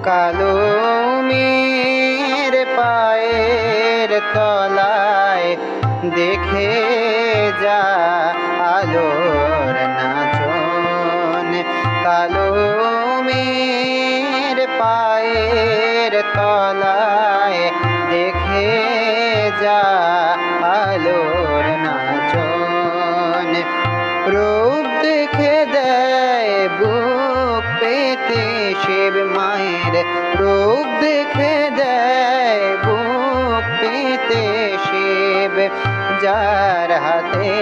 কালো মের পায়ের তলায় দেখে যা আলোর নাচন। কালো মের পায়ের তলায় দেখে যা আলোর নাচন। রূপ দেখে দেয় বুক পেতে শিব মায়ের, রূপ দেখে দেয় বুক পেতে শিব, যার হাতে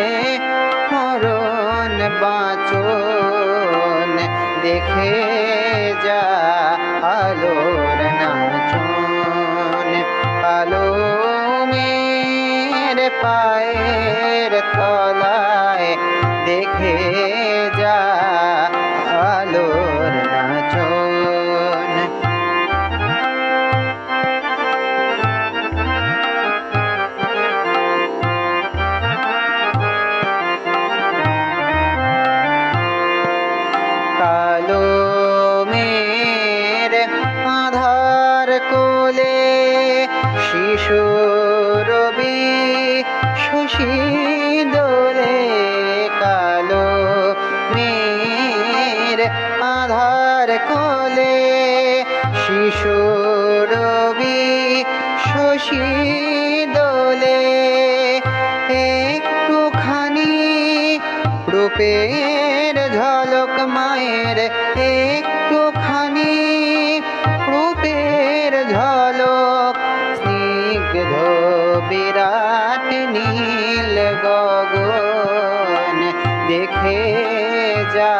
মরণ বাঁচন। দেখে যা আলোর নাচন। কালো মের পায়ের তলায় দেখে যা আলোর নাচন। কালো মের আধার কোলে শিশু রবি শশী দোলে। কালো মের আধার কোলে শিশু রবি শশী দোলে। একটুখানি রূপের ঝলক মায়ের, একটুখানি রূপের ঝলক। স্নিগ্ধ বিরাট নীল গগন দেখে যা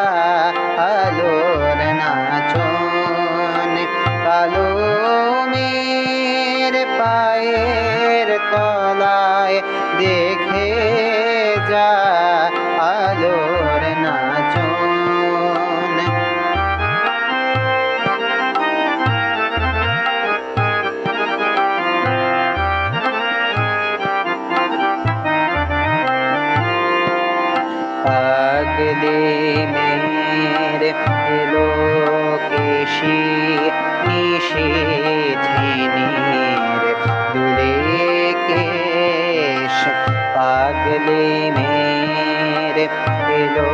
আলোর নাচন। কালো মের পায়ের তলায় দেখে যা আলোর নাচন। পাগলি মের এলো কেশি নিশীথিনীর দুলে কেশ। পাগলি মের এলো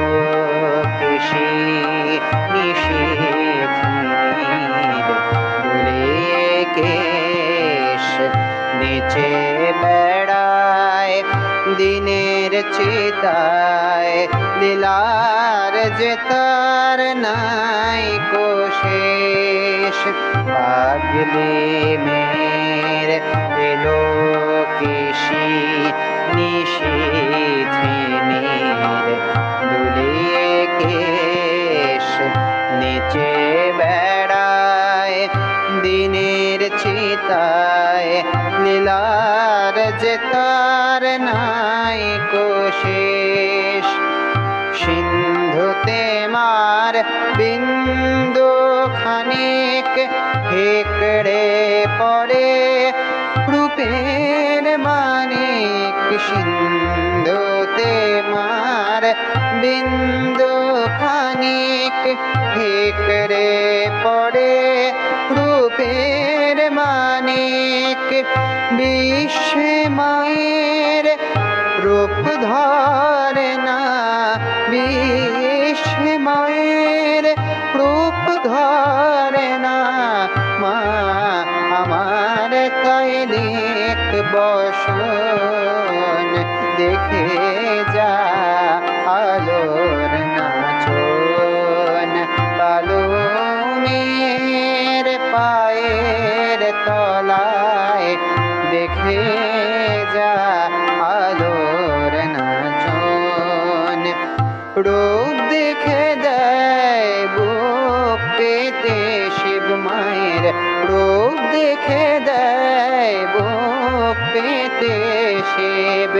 কেশি নিশীথিনীর দুলে কেশ। নিচে বেড়ায় দিনের চিতায়, লীলার যে তার নাই কোশেষ। পাগলি মের এলো কেশি নিশীথিনীর দুলে কেশ। নিচে বেড়ায় দিনের চিতায়, লীলার যে তার নাই কোশেষ। সিন্ধুতে মার বিন্দু খানিক হেকড়ে পড়ে রূপের মানিক। সিন্ধুতে মার বিন্দু খানিক হেকড়ে পড়ে রূপের মানিক। বিশ্বে মায়ের রূপ ধরে না, বিশ্বে মায়ের রূপ ধরে না। মা আমার তাই দেখ বসন দেখে যা আলোর নাচন। কালো মের পায়ের তলায় দেখে যা আলোর নাচন। রূপ দেখে দেয় বুক পেতে শিব মায়ের, রূপ দেখে দেয় বুক পেতে শিব,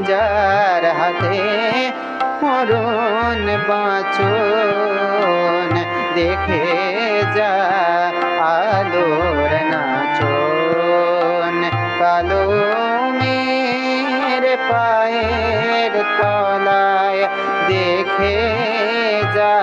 যার হাতে মরণ বাঁচন। দেখে যা আলোর নাচন। কালো মের পায়ের তলায় দেখে যা